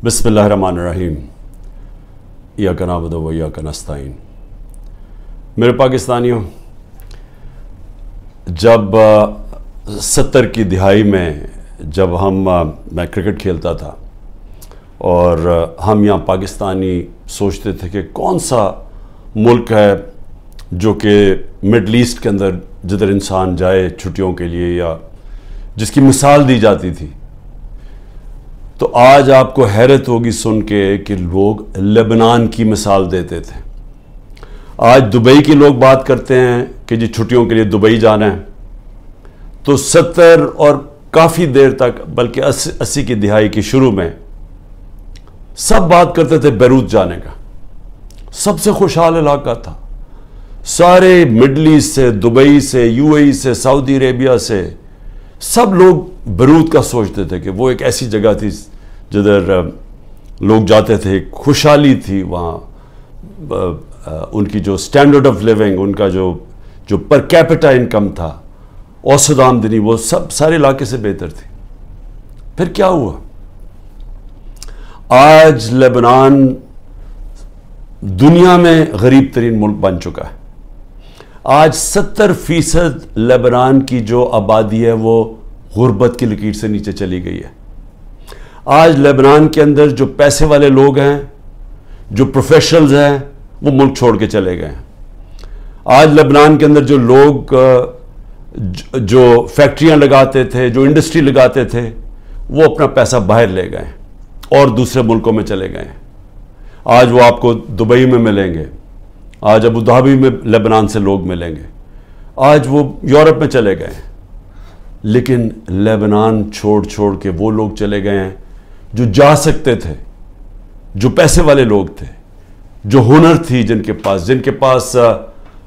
बिस्मिल्लाहिर्रहमानिर्रहीम। इय्याका नअबुदु व इय्याका नस्तईन। मेरे पाकिस्तानियों, जब 70 की दिहाई में जब मैं क्रिकेट खेलता था और हम यहाँ पाकिस्तानी सोचते थे कि कौन सा मुल्क है जो कि मिडल ईस्ट के अंदर जिधर इंसान जाए छुट्टियों के लिए या जिसकी मिसाल दी जाती थी, तो आज आपको हैरत होगी सुन के कि लोग लेबनान की मिसाल देते थे। आज दुबई के लोग बात करते हैं कि जी छुट्टियों के लिए दुबई जाना है, तो 70 और काफ़ी देर तक बल्कि 80 की दिहाई के शुरू में सब बात करते थे बैरूत जाने का। सबसे खुशहाल इलाका था, सारे मिडल ईस्ट से, दुबई से, यूएई से, सऊदी अरेबिया से सब लोग बैरूत का सोचते थे कि वो एक ऐसी जगह थी जिधर लोग जाते थे, खुशहाली थी वहाँ, उनकी जो स्टैंडर्ड ऑफ लिविंग, उनका जो पर कैपिटा इनकम था, औसत आमदनी, वो सब सारे इलाके से बेहतर थी। फिर क्या हुआ? आज लेबनान दुनिया में गरीब तरीन मुल्क बन चुका है। आज 70% लेबनान की जो आबादी है वो गुर्बत की लकीर से नीचे चली गई है। आज लेबनान के अंदर जो पैसे वाले लोग हैं, जो प्रोफेशनल्स हैं, वो मुल्क छोड़ के चले गए हैं। आज लेबनान के अंदर जो लोग जो फैक्ट्रियां लगाते थे, जो इंडस्ट्री लगाते थे, वो अपना पैसा बाहर ले गए और दूसरे मुल्कों में चले गए। आज वो आपको दुबई में मिलेंगे, आज अबू धाबी में लेबनान से लोग मिलेंगे, आज वो यूरोप में चले गए। लेकिन लेबनान छोड़ के वो लोग चले गए हैं जो जा सकते थे, जो पैसे वाले लोग थे, जो हुनर थी जिनके पास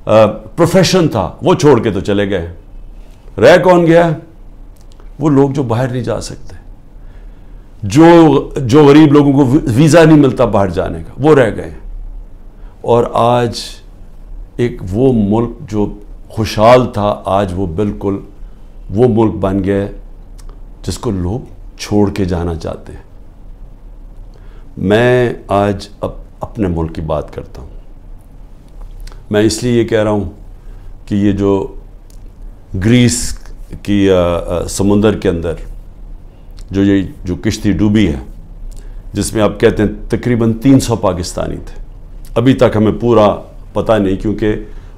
प्रोफेशन था, वो छोड़ के तो चले गए। रह कौन गया? वो लोग जो बाहर नहीं जा सकते, जो गरीब लोगों को वीज़ा नहीं मिलता बाहर जाने का, वो रह गए। और आज एक वो मुल्क जो खुशहाल था, आज वो बिल्कुल वो मुल्क बन गया जिसको लोग छोड़ के जाना चाहते हैं। मैं आज अपने मुल्क की बात करता हूँ। मैं इसलिए ये कह रहा हूँ कि ये जो ग्रीस की समुंदर के अंदर जो किश्ती डूबी है, जिसमें आप कहते हैं तकरीबन 300 पाकिस्तानी थे। अभी तक हमें पूरा पता नहीं, क्योंकि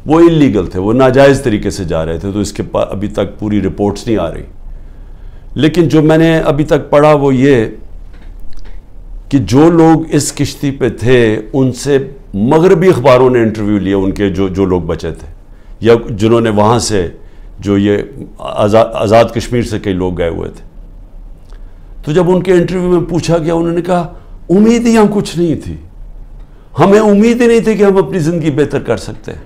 वो इलीगल थे, वो नाजायज़ तरीके से जा रहे थे, तो इसके अभी तक पूरी रिपोर्ट्स नहीं आ रही। लेकिन जो मैंने अभी तक पढ़ा वो ये कि जो लोग इस किश्ती पे थे उनसे मगरबी अखबारों ने इंटरव्यू लिए, उनके जो लोग बचे थे या जिन्होंने वहाँ से जो ये आज़ाद कश्मीर से कई लोग गए हुए थे, तो जब उनके इंटरव्यू में पूछा गया, उन्होंने कहा उम्मीद ही हम कुछ नहीं थी, हमें उम्मीद ही नहीं थी कि हम अपनी ज़िंदगी बेहतर कर सकते हैं।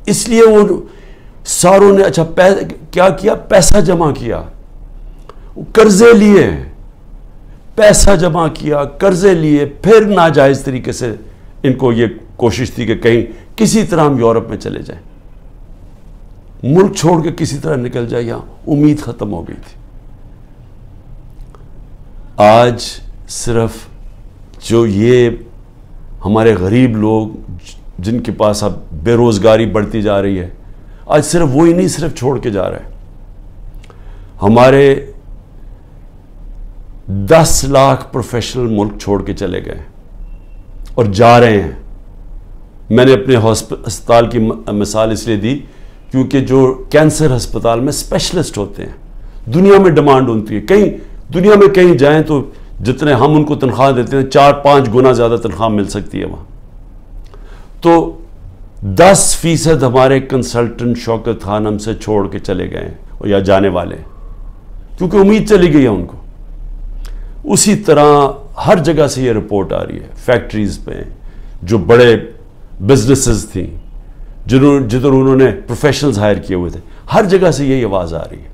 इसलिए वो सारों ने क्या किया? पैसा जमा किया, कर्जे लिए, पैसा जमा किया, कर्जे लिए, फिर नाजायज़ तरीके से इनको ये कोशिश थी कि कहीं किसी तरह हम यूरोप में चले जाएं, मुल्क छोड़ के किसी तरह निकल जाए। यहां उम्मीद ख़त्म हो गई थी। आज सिर्फ जो ये हमारे गरीब लोग जिनके पास अब बेरोज़गारी बढ़ती जा रही है, आज सिर्फ वो ही नहीं, सिर्फ छोड़ के जा रहा है। हमारे 10 लाख प्रोफेशनल मुल्क छोड़ के चले गए और जा रहे हैं। मैंने अपने अस्पताल की मिसाल इसलिए दी क्योंकि जो कैंसर अस्पताल में स्पेशलिस्ट होते हैं, दुनिया में डिमांड होती है। कहीं दुनिया में कहीं जाएं तो जितने हम उनको तनख्वाह देते हैं, 4-5 गुना ज़्यादा तनख्वाह मिल सकती है वहाँ। तो 10% हमारे कंसल्टेंट शौकत खान हमसे छोड़ के चले गए हैं या जाने वाले हैं, क्योंकि उम्मीद चली गई है उनको। उसी तरह हर जगह से ये रिपोर्ट आ रही है, फैक्ट्रीज़ पे जो बड़े बिजनेसेस थी, जिधर उन्होंने प्रोफेशनल्स हायर किए हुए थे, हर जगह से यही आवाज़ आ रही है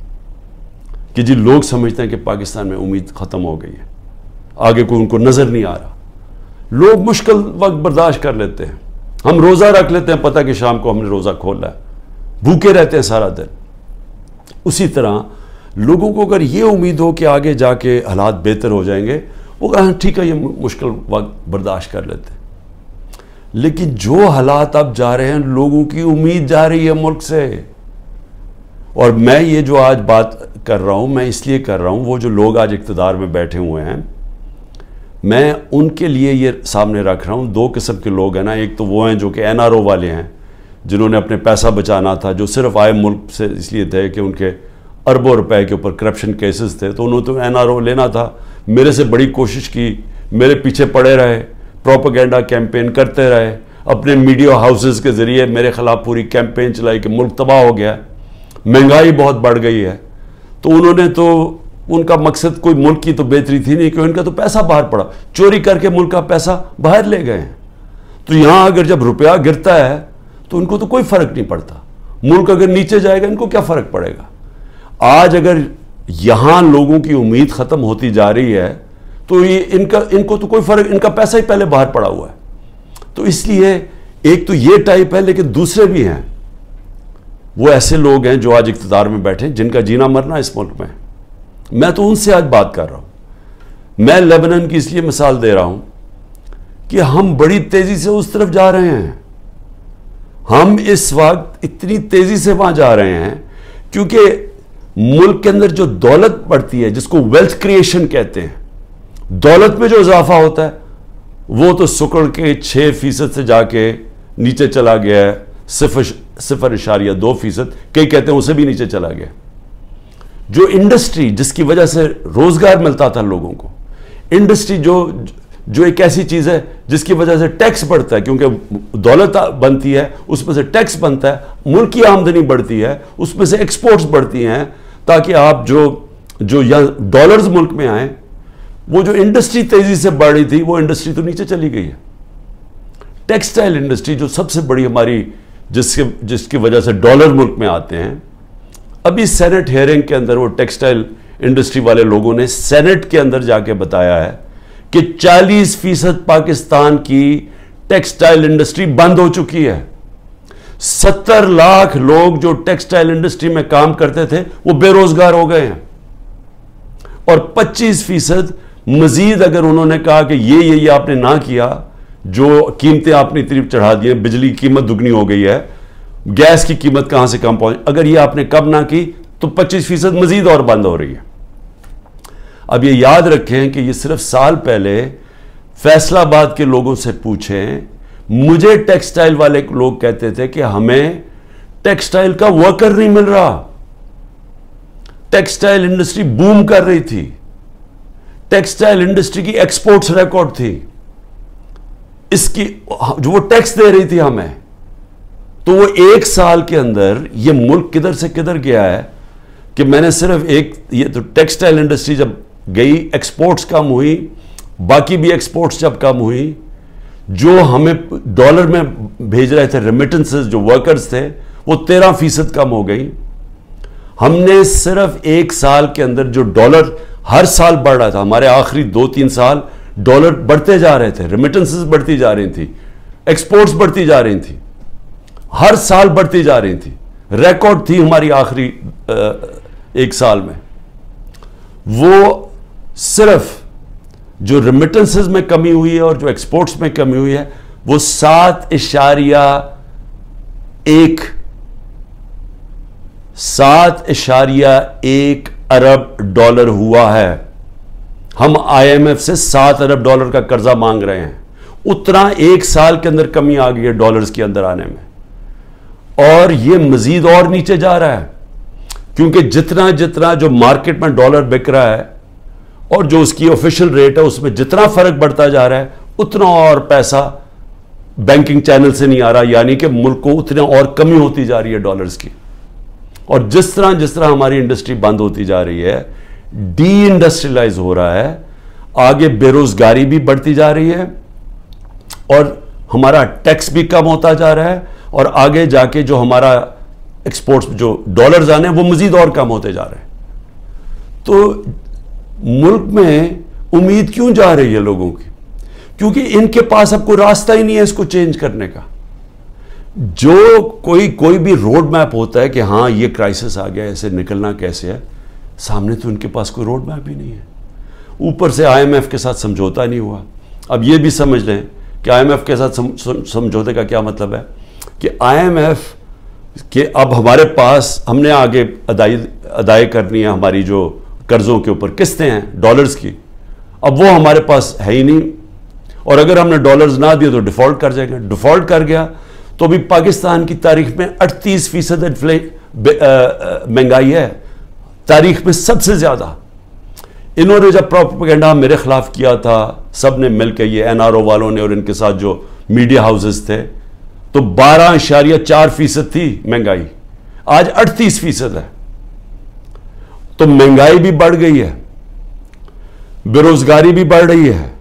कि जी लोग समझते हैं कि पाकिस्तान में उम्मीद ख़त्म हो गई है, आगे कोई उनको नज़र नहीं आ रहा। लोग मुश्किल वक्त बर्दाश्त कर लेते हैं, हम रोज़ा रख लेते हैं, पता कि शाम को हमने रोज़ा खोला है, भूखे रहते हैं सारा दिन। उसी तरह लोगों को अगर ये उम्मीद हो कि आगे जाके हालात बेहतर हो जाएंगे, वो कहा ठीक है, ये मुश्किल वक्त बर्दाश्त कर लेते हैं। लेकिन जो हालात अब जा रहे हैं, लोगों की उम्मीद जा रही है मुल्क से। और मैं ये जो आज बात कर रहा हूँ, मैं इसलिए कर रहा हूँ, वो जो लोग आज इक़्तिदार में बैठे हुए हैं, मैं उनके लिए ये सामने रख रहा हूँ। दो किस्म के लोग हैं ना, एक तो वो हैं जो कि NRO वाले हैं, जिन्होंने अपने पैसा बचाना था, जो सिर्फ आए मुल्क से इसलिए थे कि उनके अरबों रुपए के ऊपर करप्शन केसेस थे, तो उन्होंने तो NRO लेना था। मेरे से बड़ी कोशिश की, मेरे पीछे पड़े रहे, प्रोपेगेंडा कैंपेन करते रहे, अपने मीडिया हाउसेस के ज़रिए मेरे ख़िलाफ़ पूरी कैंपेन चलाई कि मुल्क तबाह हो गया, महंगाई बहुत बढ़ गई है। तो उन्होंने तो, उनका मकसद कोई मुल्क की तो बेहतरी थी नहीं, क्योंकि उनका तो पैसा बाहर पड़ा, चोरी करके मुल्क का पैसा बाहर ले गए हैं। तो यहाँ अगर जब रुपया गिरता है तो उनको तो कोई फ़र्क नहीं पड़ता, मुल्क अगर नीचे जाएगा इनको क्या फ़र्क पड़ेगा। आज अगर यहाँ लोगों की उम्मीद ख़त्म होती जा रही है तो ये इनको तो कोई फ़र्क, इनका पैसा ही पहले बाहर पड़ा हुआ है। तो इसलिए एक तो ये टाइप है, लेकिन दूसरे भी हैं, वो ऐसे लोग हैं जो आज इक़्तिदार में बैठे, जिनका जीना मरना इस मुल्क में। मैं तो उनसे आज बात कर रहा हूं। मैं लेबनान की इसलिए मिसाल दे रहा हूं कि हम बड़ी तेजी से उस तरफ जा रहे हैं। हम इस वक्त इतनी तेजी से वहां जा रहे हैं क्योंकि मुल्क के अंदर जो दौलत बढ़ती है, जिसको वेल्थ क्रिएशन कहते हैं, दौलत में जो इजाफा होता है, वो तो सुकड़ के 6% से जाके नीचे चला गया है, 0.2%, कई कहते हैं उसे भी नीचे चला गया। जो इंडस्ट्री, जिसकी वजह से रोजगार मिलता था लोगों को, इंडस्ट्री जो एक ऐसी चीज है जिसकी वजह से टैक्स बढ़ता है, क्योंकि दौलत बनती है उसमें से टैक्स बनता है, मुल्क की आमदनी बढ़ती है, उसमें से एक्सपोर्ट्स बढ़ती हैं, ताकि आप जो यहाँ डॉलर्स मुल्क में आए। वो जो इंडस्ट्री तेजी से बढ़ रही थी, वो इंडस्ट्री तो नीचे चली गई है। टेक्सटाइल इंडस्ट्री जो सबसे बड़ी हमारी, जिसकी वजह से डॉलर मुल्क में आते हैं, अभी सेनेट हेयरिंग के अंदर वो टेक्सटाइल इंडस्ट्री वाले लोगों ने सेनेट के अंदर जाके बताया है कि 40% पाकिस्तान की टेक्सटाइल इंडस्ट्री बंद हो चुकी है। 70 लाख लोग जो टेक्सटाइल इंडस्ट्री में काम करते थे वो बेरोजगार हो गए हैं, और 25% मजीद अगर उन्होंने कहा कि ये आपने ना किया, जो कीमतें आपने इतनी चढ़ा दी हैं, बिजली की कीमत दुगनी हो गई है, गैस की कीमत कहां से कम पहुंच, अगर ये आपने कब ना की तो 25% मजीद और बंद हो रही है। अब ये याद रखें कि ये सिर्फ साल पहले फैसलाबाद के लोगों से पूछें, मुझे टेक्सटाइल वाले लोग कहते थे कि हमें टेक्सटाइल का वर्कर नहीं मिल रहा। टेक्सटाइल इंडस्ट्री बूम कर रही थी, टेक्सटाइल इंडस्ट्री की एक्सपोर्ट्स रिकॉर्ड थी, इसकी जो वो टैक्स दे रही थी हमें। तो वो एक साल के अंदर ये मुल्क किधर से किधर गया है कि मैंने सिर्फ ये तो टेक्सटाइल इंडस्ट्री जब गई, एक्सपोर्ट्स कम हुई, बाकी भी एक्सपोर्ट्स जब कम हुई, जो हमें डॉलर में भेज रहे थे रेमिटेंसेस, जो वर्कर्स थे, वो 13% कम हो गई। हमने सिर्फ एक साल के अंदर जो डॉलर हर साल बढ़ रहा था, हमारे आखिरी 2-3 साल डॉलर बढ़ते जा रहे थे, रेमिटेंसेस बढ़ती जा रही थी, एक्सपोर्ट्स बढ़ती जा रही थी, हर साल बढ़ती जा रही थी, रिकॉर्ड थी हमारी आखिरी एक साल में। वो सिर्फ जो रेमिटेंसेस में कमी हुई है और जो एक्सपोर्ट्स में कमी हुई है, वो 7.1 अरब डॉलर हुआ है। हम IMF से 7 अरब डॉलर का कर्जा मांग रहे हैं। उतना एक साल के अंदर कमी आ गई है डॉलर्स के अंदर आने में, और ये मजीद और नीचे जा रहा है, क्योंकि जितना जितना जो मार्केट में डॉलर बिक रहा है और जो उसकी ऑफिशियल रेट है, उसमें जितना फर्क बढ़ता जा रहा है, उतना और पैसा बैंकिंग चैनल से नहीं आ रहा, यानी कि मुल्क को उतना और कमी होती जा रही है डॉलर्स की। और जिस तरह हमारी इंडस्ट्री बंद होती जा रही है, डी इंडस्ट्रियलाइज हो रहा है, आगे बेरोजगारी भी बढ़ती जा रही है, और हमारा टैक्स भी कम होता जा रहा है, और आगे जाके जो हमारा एक्सपोर्ट्स जो डॉलर्स आने हैं वो मजीद और कम होते जा रहे हैं। तो मुल्क में उम्मीद क्यों जा रही है लोगों की? क्योंकि इनके पास अब कोई रास्ता ही नहीं है इसको चेंज करने का। जो कोई भी रोड मैप होता है कि हाँ ये क्राइसिस आ गया, ऐसे निकलना कैसे है, सामने तो उनके पास कोई रोड मैप ही नहीं है। ऊपर से IMF के साथ समझौता नहीं हुआ। अब ये भी समझ लें कि IMF के साथ समझौते का क्या मतलब है कि IMF के अब हमारे पास, हमने आगे अदाई करनी है हमारी जो कर्ज़ों के ऊपर किस्तें हैं डॉलर्स की, अब वो हमारे पास है ही नहीं, और अगर हमने डॉलर्स ना दिए तो डिफ़ॉल्ट कर जाएगा। डिफ़ॉल्ट कर गया तो भी पाकिस्तान की तारीख में 38% महंगाई है, तारीख में सबसे ज़्यादा। इन्होंने जब प्रोपेगेंडा मेरे खिलाफ किया था, सब ने मिलकर, ये NRO वालों ने और इनके साथ जो मीडिया हाउसेस थे, तो 12.4% थी महंगाई, आज 38% है। तो महंगाई भी बढ़ गई है, बेरोजगारी भी बढ़ रही है,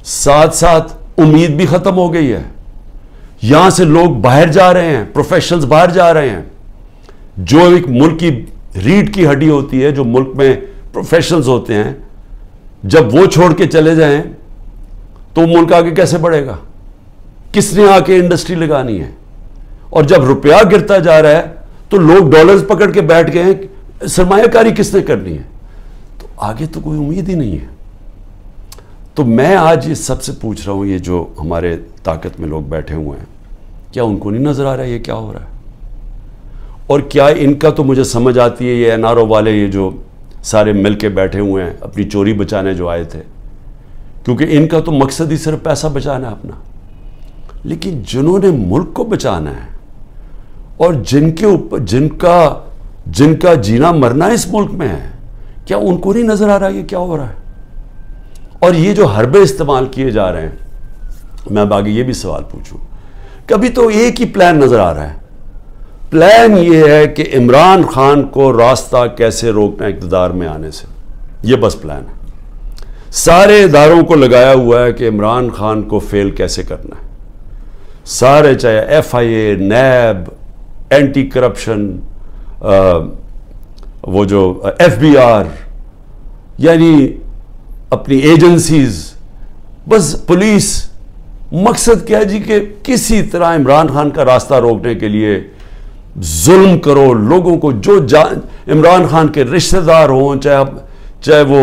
साथ साथ उम्मीद भी खत्म हो गई है। यहां से लोग बाहर जा रहे हैं, प्रोफेशनल्स बाहर जा रहे हैं। जो एक मुल्क की रीढ़ की हड्डी होती है, जो मुल्क में प्रोफेशनल्स होते हैं, जब वो छोड़ के चले जाएं तो मुल्क आगे कैसे बढ़ेगा? किसने आके इंडस्ट्री लगानी है? और जब रुपया गिरता जा रहा है तो लोग डॉलर्स पकड़ के बैठ गए हैं, सरमायाकारी किसने करनी है? तो आगे तो कोई उम्मीद ही नहीं है। तो मैं आज ये सबसे पूछ रहा हूं, ये जो हमारे ताकत में लोग बैठे हुए हैं, क्या उनको नहीं नजर आ रहा है ये क्या हो रहा है? और क्या इनका, तो मुझे समझ आती है ये NRO वाले, ये जो सारे मिल के बैठे हुए हैं अपनी चोरी बचाने जो आए थे, क्योंकि इनका तो मकसद ही सिर्फ पैसा बचाना है अपना। लेकिन जिन्होंने मुल्क को बचाना है और जिनके ऊपर जिनका जीना मरना इस मुल्क में है, क्या उनको नहीं नजर आ रहा ये क्या हो रहा है? और ये जो हरबे इस्तेमाल किए जा रहे हैं, मैं अब आगे ये भी सवाल पूछूं, कभी तो एक ही प्लान नजर आ रहा है। प्लान ये है कि इमरान खान को रास्ता कैसे रोकना इक़्तिदार में आने से, ये बस प्लान है। सारे इदारों को लगाया हुआ है कि इमरान खान को फेल कैसे करना है। सारे, चाहे FIA, NAB, एंटी करप्शन, वो जो FBR, यानी अपनी एजेंसीज, बस पुलिस, मकसद क्या है जी कि किसी तरह इमरान खान का रास्ता रोकने के लिए जुल्म करो लोगों को, जो इमरान खान के रिश्तेदार हों, चाहे वो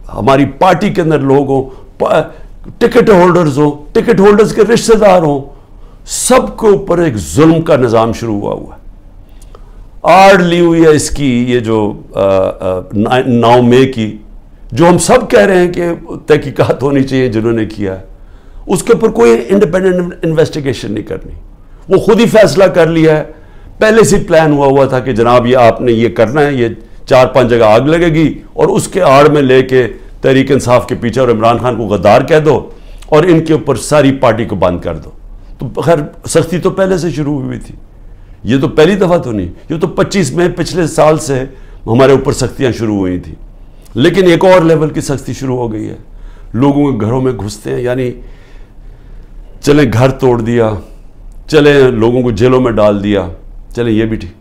हमारी पार्टी के अंदर लोग हों, टिकट होल्डर्स हों, टिकट होल्डर्स के रिश्तेदार हों, सबके ऊपर एक जुल्म का निज़ाम शुरू हुआ है। आड़ ली हुई है इसकी, ये जो 9 मई की, जो हम सब कह रहे हैं कि तहकीकात होनी चाहिए जिन्होंने किया है, उसके ऊपर कोई इंडिपेंडेंट इन्वेस्टिगेशन नहीं करनी। वो खुद ही फैसला कर लिया है, पहले से प्लान हुआ था कि जनाब ये आपने ये करना है, ये 4-5 जगह आग लगेगी, और उसके आड़ में लेके तहरीक इंसाफ के पीछे और इमरान खान को गद्दार कह दो और इनके ऊपर सारी पार्टी को बंद कर दो। तो खैर सख्ती तो पहले से शुरू हुई थी, ये तो पहली दफ़ा तो नहीं, ये तो 25 मई पिछले साल से हमारे ऊपर सख्तियाँ शुरू हुई थी। लेकिन एक और लेवल की सख्ती शुरू हो गई है, लोगों के घरों में घुसते हैं, यानी चले घर तोड़ दिया, चले लोगों को जेलों में डाल दिया, चले ये भी ठीक।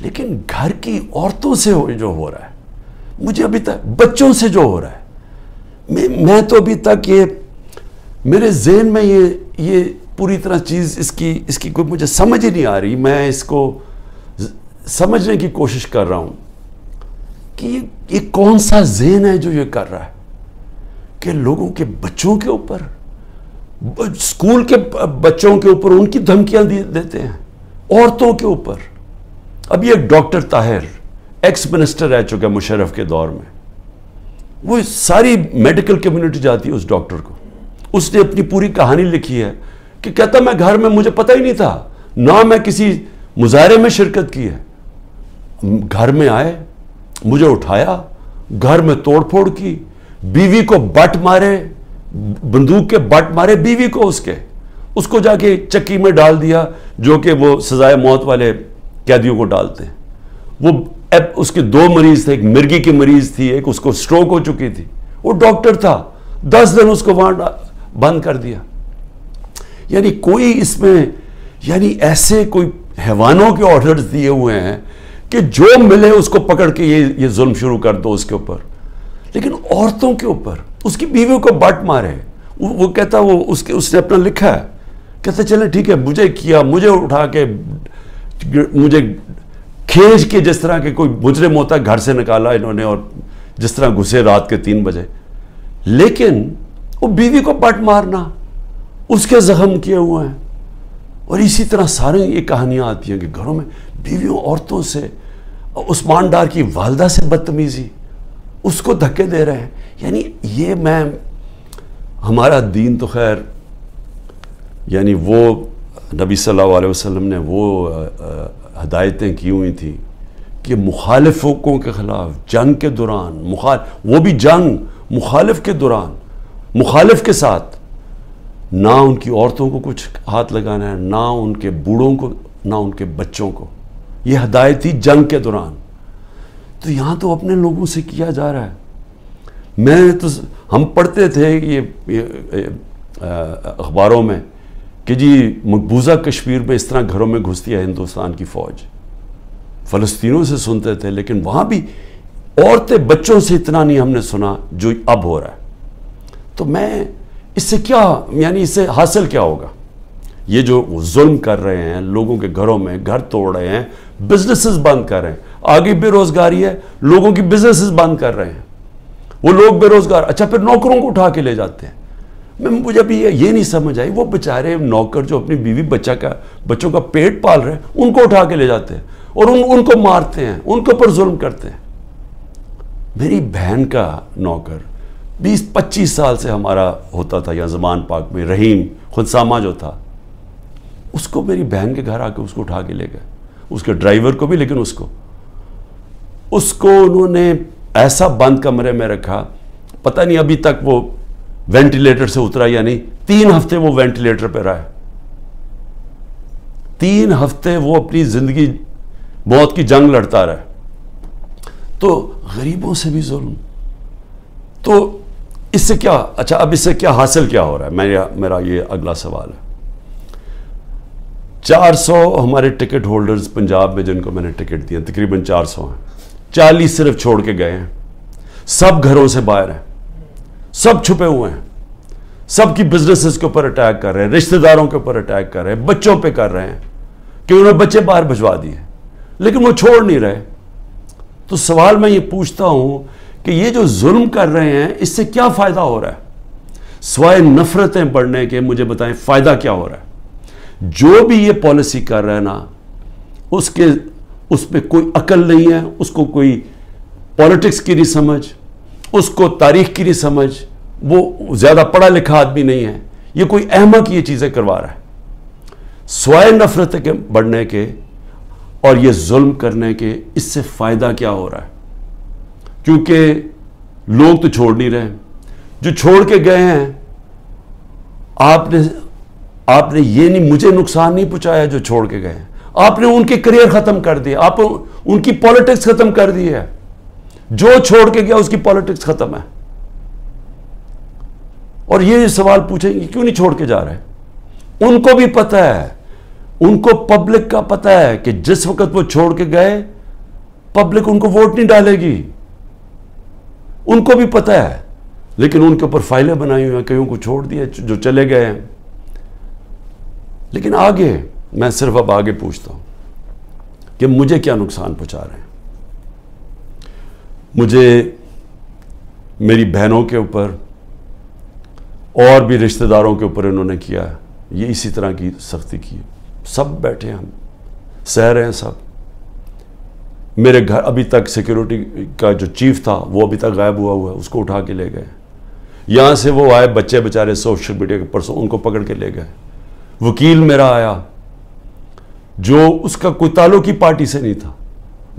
लेकिन घर की औरतों से जो हो रहा है, मुझे अभी तक बच्चों से जो हो रहा है, मैं तो अभी तक ये मेरे ज़हन में ये पूरी तरह चीज़ इसकी कोई मुझे समझ ही नहीं आ रही। मैं इसको समझने की कोशिश कर रहा हूँ कि ये कौन सा ज़हन है जो ये कर रहा है कि लोगों के बच्चों के ऊपर, स्कूल के बच्चों के ऊपर उनकी धमकियाँ देते हैं, औरतों के ऊपर। अभी एक डॉक्टर ताहिर, एक्स मिनिस्टर रह चुका है मुशर्रफ के दौर में, वो सारी मेडिकल कम्युनिटी जाती है उस डॉक्टर को। उसने अपनी पूरी कहानी लिखी है कि कहता मैं घर में, मुझे पता ही नहीं था, ना मैं किसी मुजाहरे में शिरकत की है, घर में आए, मुझे उठाया, घर में तोड़ फोड़ की, बीवी को बट मारे, बंदूक के बट मारे बीवी को, उसको जाके चक्की में डाल दिया, जो कि वो सजाए मौत वाले कैदियों को डालते हैं। वो उसके 2 मरीज थे, एक मिर्गी की मरीज थी, एक उसको स्ट्रोक हो चुकी थी, वो डॉक्टर था, 10 दिन उसको वहां बंद कर दिया। यानी कोई इसमें, यानी ऐसे कोई हैवानों के ऑर्डर्स दिए हुए हैं कि जो मिले उसको पकड़ के ये जुल्म शुरू कर दो उसके ऊपर। लेकिन औरतों के ऊपर, उसकी बीवियों को बट मारे, वो कहता, वो उसने अपना लिखा है, कहते चले ठीक है, मुझे किया, मुझे उठा के, मुझे खींच के, जिस तरह के कोई मुजरिम होता है घर से निकाला इन्होंने, और जिस तरह घुसे रात के 3 बजे, लेकिन वो बीवी को पट मारना, उसके जख्म किए हुए हैं। और इसी तरह सारी ये कहानियां आती हैं कि घरों में बीवियों औरतों से, उस्मान डार की वालदा से बदतमीजी, उसको धक्के दे रहे हैं। यानी ये हमारा दीन तो खैर, यानी वो नबी सल्लल्लाहु अलैहि वसल्लम ने वो हदायतें की हुई थी कि मुखालिफों के ख़िलाफ़ जंग के दौरान, वो भी जंग मुखालिफ के दौरान, मुखालिफ के साथ ना उनकी औरतों को कुछ हाथ लगाना है, ना उनके बूढ़ों को, ना उनके बच्चों को। ये हदायत थी जंग के दौरान। तो यहाँ तो अपने लोगों से किया जा रहा है। हम पढ़ते थे ये अखबारों में कि जी मकबूजा कश्मीर में इस तरह घरों में घुसती है हिंदुस्तान की फ़ौज। फ़लस्तीनों से सुनते थे, लेकिन वहाँ भी औरतें बच्चों से इतना नहीं हमने सुना जो अब हो रहा है। तो मैं इससे क्या, यानी इससे हासिल क्या होगा? ये जो जुल्म कर रहे हैं, लोगों के घरों में घर तोड़ रहे हैं, बिजनेसेस बंद कर रहे हैं, आगे बेरोजगारी है, लोगों की बिजनेसेस बंद कर रहे हैं, वो लोग बेरोजगार, अच्छा फिर नौकरों को उठा के ले जाते हैं। मुझे अभी ये नहीं समझ आई, वो बेचारे नौकर जो अपनी बीवी बच्चों का पेट पाल रहे हैं, उनको उठा के ले जाते हैं और उनको मारते हैं, उनके ऊपर जुल्म करते हैं। मेरी बहन का नौकर 20-25 साल से हमारा होता था यहाँ ज़मान पाक में, रहीम खुदसामा जो था, उसको मेरी बहन के घर आके उसको उठा के ले गए, उसके ड्राइवर को भी, लेकिन उसको उन्होंने ऐसा बंद कमरे में रखा, पता नहीं अभी तक वो वेंटिलेटर से उतरा या नहीं। 3 हफ्ते वो वेंटिलेटर पे रहा है। 3 हफ्ते वो अपनी जिंदगी मौत की जंग लड़ता रहा। तो गरीबों से भी जुल्म। तो इससे क्या, अच्छा अब इससे क्या हासिल क्या हो रहा है? मेरा ये अगला सवाल है। 400 हमारे टिकट होल्डर्स पंजाब में जिनको मैंने टिकट दिए, तकरीबन 400 हैं, 40 सिर्फ छोड़ के गए हैं। सब घरों से बाहर हैं, सब छुपे हुए हैं, सबकी बिजनेसेस के ऊपर अटैक कर रहे हैं, रिश्तेदारों के ऊपर अटैक कर रहे हैं, बच्चों पे कर रहे हैं कि उन्होंने बच्चे बाहर भिजवा दिए, लेकिन वो छोड़ नहीं रहे। तो सवाल मैं ये पूछता हूं कि ये जो जुल्म कर रहे हैं, इससे क्या फायदा हो रहा है? स्वाय नफरतें बढ़ने के मुझे बताएं फायदा क्या हो रहा है? जो भी ये पॉलिसी कर रहा है ना, उसमें कोई अकल नहीं है, उसको कोई पॉलिटिक्स की नहीं समझ, उसको तारीख की नहीं समझ, वो ज्यादा पढ़ा लिखा आदमी नहीं है, ये कोई अहमक ये चीजें करवा रहा है। स्वाय नफरत के बढ़ने के और ये जुल्म करने के, इससे फायदा क्या हो रहा है? क्योंकि लोग तो छोड़ नहीं रहे, जो छोड़ के गए हैं, आपने ये नहीं, मुझे नुकसान नहीं पहुंचाया जो छोड़ के गए हैं, आपने उनके करियर खत्म कर दिए, आप उनकी पॉलिटिक्स खत्म कर दी है। जो छोड़ के गया उसकी पॉलिटिक्स खत्म है। और ये सवाल पूछेंगे क्यों नहीं छोड़ के जा रहे? उनको भी पता है, उनको पब्लिक का पता है कि जिस वक्त वो छोड़ के गए पब्लिक उनको वोट नहीं डालेगी, उनको भी पता है, लेकिन उनके ऊपर फाइलें बनाई हुई हैं, कईयों को छोड़ दिया जो चले गए हैं। लेकिन आगे, मैं सिर्फ अब आगे पूछता हूं कि मुझे क्या नुकसान पहुंचा रहे हैं? मुझे, मेरी बहनों के ऊपर और भी रिश्तेदारों के ऊपर इन्होंने किया है, ये इसी तरह की सख्ती की। सब बैठे हैं, हम सह रहे हैं सब। मेरे घर अभी तक सिक्योरिटी का जो चीफ था वो अभी तक गायब हुआ है, उसको उठा के ले गए। यहाँ से वो आए बच्चे बेचारे सोशल मीडिया के परसों, उनको पकड़ के ले गए। वकील मेरा आया जो उसका कोई ताल्लुक ही पार्टी से नहीं था,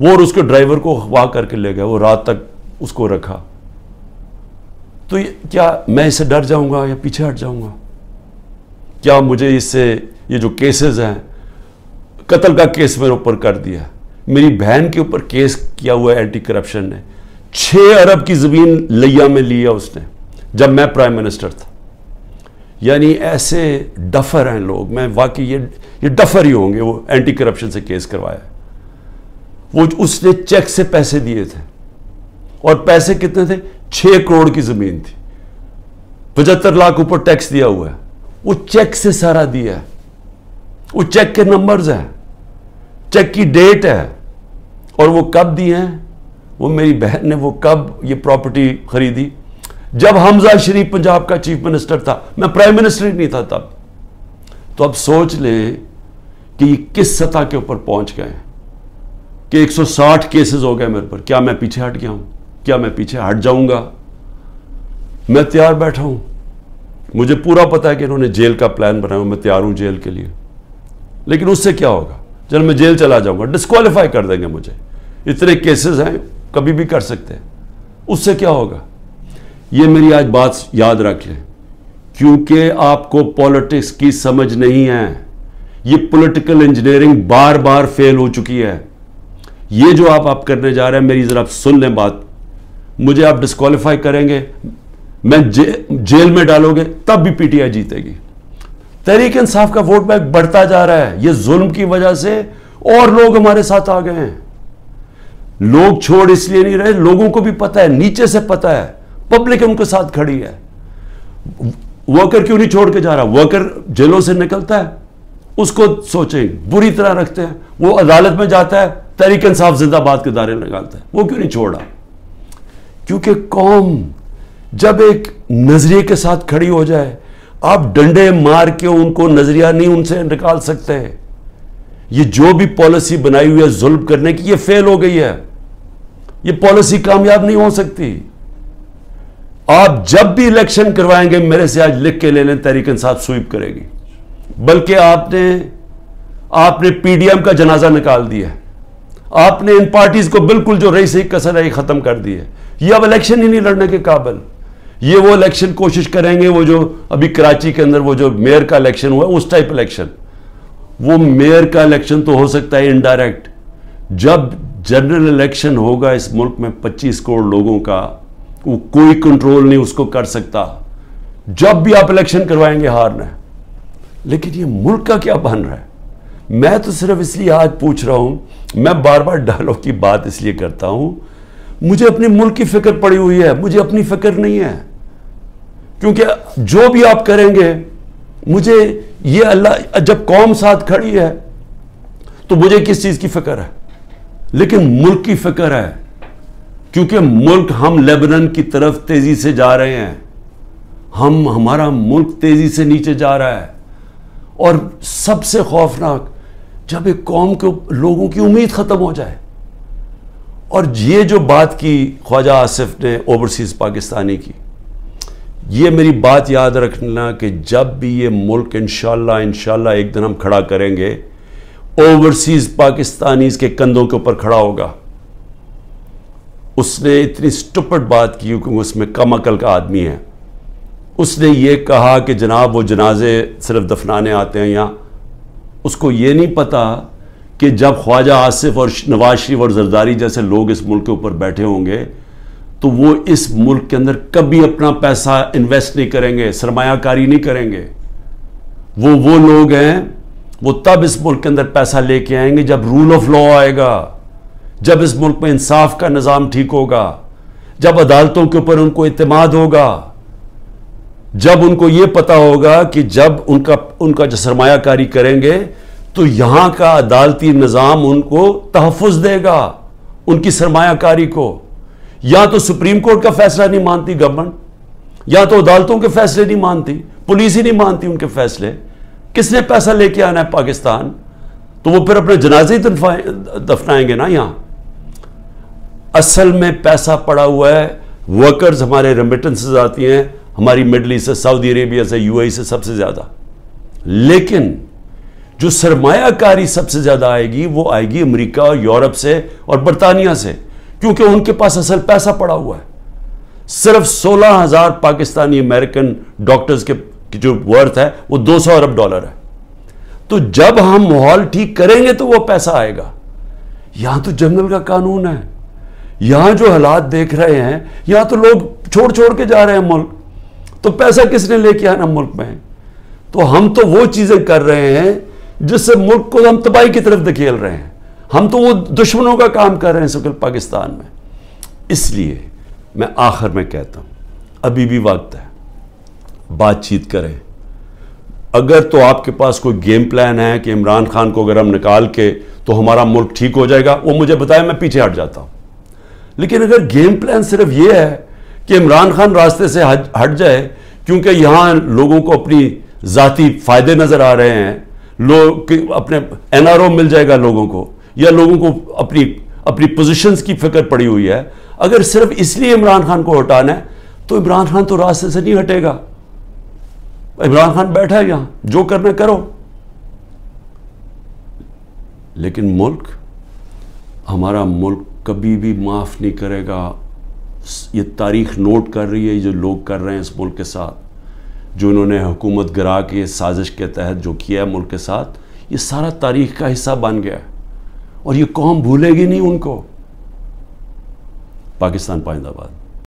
वो और उसके ड्राइवर को अगवा करके ले गए, वो रात तक उसको रखा। तो क्या मैं इससे डर जाऊंगा या पीछे हट जाऊंगा? क्या मुझे इससे, ये जो केसेस हैं, कत्ल का केस मेरे ऊपर कर दिया, मेरी बहन के ऊपर केस किया हुआ है एंटी करप्शन ने, 6 अरब की जमीन लिया में लिया उसने जब मैं प्राइम मिनिस्टर था। यानी ऐसे डफर हैं लोग, मैं वाकई ये डफर ही होंगे। वो एंटी करप्शन से केस करवाया, वो उसने चेक से पैसे दिए थे, और पैसे कितने थे? 6 करोड़ की जमीन थी, 75 लाख ऊपर टैक्स दिया हुआ है, वो चेक से सारा दिया है, वो चेक के नंबर्स हैं, चेक की डेट है, और वो कब दिए हैं वो मेरी बहन ने वो कब ये प्रॉपर्टी खरीदी? जब हमजा शरीफ पंजाब का चीफ मिनिस्टर था, मैं प्राइम मिनिस्टर ही नहीं था तब। तो अब सोच लें कि किस सतह के ऊपर पहुंच गए कि 160 केसेस हो गए मेरे पर। क्या मैं पीछे हट गया हूं? क्या मैं पीछे हट जाऊंगा? मैं तैयार बैठा हूं। मुझे पूरा पता है कि इन्होंने जेल का प्लान बनाया, मैं तैयार हूं जेल के लिए। लेकिन उससे क्या होगा? चल मैं जेल चला जाऊंगा, डिस्क्वालीफाई कर देंगे मुझे। इतने केसेस हैं, कभी भी कर सकते हैं। उससे क्या होगा? ये मेरी आज बात याद रख लें, क्योंकि आपको पॉलिटिक्स की समझ नहीं है। ये पॉलिटिकल इंजीनियरिंग बार बार फेल हो चुकी है। ये जो आप करने जा रहे हैं, मेरी जरा सुन लें बात। मुझे आप डिस्क्वालीफाई करेंगे, मैं जेल में डालोगे, तब भी पीटीआई जीतेगी। तहरीक इंसाफ का वोट बैंक बढ़ता जा रहा है। ये जुल्म की वजह से और लोग हमारे साथ आ गए हैं। लोग छोड़ इसलिए नहीं रहे, लोगों को भी पता है, नीचे से पता है, पब्लिक उनके साथ खड़ी है। वर्कर क्यों नहीं छोड़ के जा रहा? वर्कर जेलों से निकलता है, उसको सोचें, बुरी तरह रखते हैं। वो अदालत में जाता है, तहरीक इंसाफ जिंदाबाद के दायरे लगाता है। वो क्यों नहीं छोड़ा? क्योंकि कौम जब एक नजरिए के साथ खड़ी हो जाए, आप डंडे मार के उनको नजरिया नहीं उनसे निकाल सकते। ये जो भी पॉलिसी बनाई हुई है जुल्म करने की, ये फेल हो गई है। ये पॉलिसी कामयाब नहीं हो सकती। आप जब भी इलेक्शन करवाएंगे, मेरे से आज लिख के ले लें, तहरीक इंसाफ स्वीप करेगी। बल्कि आपने पीडीएम का जनाजा निकाल दिया। आपने इन पार्टीज को बिल्कुल जो रही सही कसर है खत्म कर दी है। ये अब इलेक्शन ही नहीं लड़ने के काबिल। ये वो इलेक्शन कोशिश करेंगे, वो जो अभी कराची के अंदर वो जो मेयर का इलेक्शन हुआ, उस टाइप इलेक्शन। वो मेयर का इलेक्शन तो हो सकता है इनडायरेक्ट। जब जनरल इलेक्शन होगा इस मुल्क में 25 करोड़ लोगों का, वो कोई कंट्रोल नहीं उसको कर सकता। जब भी आप इलेक्शन करवाएंगे हारना है। लेकिन ये मुल्क का क्या बन रहा है? मैं तो सिर्फ इसलिए आज पूछ रहा हूं, मैं बार बार डायलॉग की बात इसलिए करता हूं, मुझे अपने मुल्क की फिक्र पड़ी हुई है, मुझे अपनी फिक्र नहीं है। क्योंकि जो भी आप करेंगे, मुझे ये अल्लाह, जब कौम साथ खड़ी है तो मुझे किस चीज की फिक्र है? लेकिन मुल्क की फिक्र है, क्योंकि मुल्क, हम लेबनान की तरफ तेजी से जा रहे हैं। हमारा मुल्क तेजी से नीचे जा रहा है। और सबसे खौफनाक, जब एक कौम के लोगों की उम्मीद खत्म हो जाए। और ये जो बात की ख्वाजा आसिफ ने ओवरसीज पाकिस्तानी की, ये मेरी बात याद रखना कि जब भी ये मुल्क इंशाल्लाह एक दिन हम खड़ा करेंगे, ओवरसीज पाकिस्तानीज के कंधों के ऊपर खड़ा होगा। उसने इतनी स्टुपिड बात की, क्योंकि उसमें कम अकल का आदमी है। उसने ये कहा कि जनाब वो जनाजे सिर्फ दफनाने आते हैं यहाँ। उसको ये नहीं पता कि जब ख्वाजा आसिफ और नवाज शरीफ और जरदारी जैसे लोग इस मुल्क के ऊपर बैठे होंगे, तो वो इस मुल्क के अंदर कभी अपना पैसा इन्वेस्ट नहीं करेंगे, सरमायाकारी नहीं करेंगे। वो लोग हैं, वो तब इस मुल्क के अंदर पैसा लेके आएंगे जब रूल ऑफ लॉ आएगा, जब इस मुल्क में इंसाफ का निज़ाम ठीक होगा, जब अदालतों के ऊपर उनको इत्तेमाद होगा, जब उनको ये पता होगा कि जब उनका जो सरमायाकारी करेंगे तो यहां का अदालती निज़ाम उनको तहफ़्फ़ुज़ देगा, उनकी सरमायाकारी को। या तो सुप्रीम कोर्ट का फैसला नहीं मानती गवर्नमेंट, या तो अदालतों के फैसले नहीं मानती, पुलिस ही नहीं मानती उनके फैसले। किसने पैसा लेके आना है पाकिस्तान? तो वो फिर अपने जनाजे ही दफनाएंगे ना यहां। असल में पैसा पड़ा हुआ है, वर्कर्स हमारे रेमिटेंसेस आती हैं हमारी मिडल ईस्ट से, सऊदी अरेबिया से, यूएई से सबसे ज्यादा। लेकिन जो सरमायाकारी सबसे ज्यादा आएगी वो आएगी अमेरिका और यूरोप से और बरतानिया से, क्योंकि उनके पास असल पैसा पड़ा हुआ है। सिर्फ 16,000 पाकिस्तानी अमेरिकन डॉक्टर्स की जो वर्थ है वो $200 अरब है। तो जब हम माहौल ठीक करेंगे तो वो पैसा आएगा। यहां तो जंगल का कानून है। यहां जो हालात देख रहे हैं, यहां तो लोग छोड़ छोड़ के जा रहे हैं मुल्क। तो पैसा किसने लेके आना मुल्क में? तो हम तो वो चीजें कर रहे हैं जिससे मुल्क को हम तबाही की तरफ धकेल रहे हैं। हम तो वो दुश्मनों का काम कर रहे हैं इस वक्त पाकिस्तान में। इसलिए मैं आखिर में कहता हूं, अभी भी वक्त है, बातचीत करें। अगर तो आपके पास कोई गेम प्लान है कि इमरान खान को अगर हम निकाल के तो हमारा मुल्क ठीक हो जाएगा, वो मुझे बताए, मैं पीछे हट जाता हूं। लेकिन अगर गेम प्लान सिर्फ ये है कि इमरान खान रास्ते से हट जाए क्योंकि यहां लोगों को अपनी जाती फायदे नजर आ रहे हैं, लोग अपने एनआरओ मिल जाएगा लोगों को, या लोगों को अपनी अपनी पोजीशंस की फिक्र पड़ी हुई है, अगर सिर्फ इसलिए इमरान खान को हटाना है तो इमरान खान तो रास्ते से नहीं हटेगा। इमरान खान बैठा है यहां, जो करना करो। लेकिन मुल्क, हमारा मुल्क कभी भी माफ नहीं करेगा। ये तारीख नोट कर रही है, जो लोग कर रहे हैं इस मुल्क के साथ, जो इन्होंने हुकूमत गिरा के साजिश के तहत जो किया है मुल्क के साथ, ये सारा तारीख का हिस्सा बन गया और ये कौम भूलेगी नहीं उनको। पाकिस्तान पाइंदाबाद।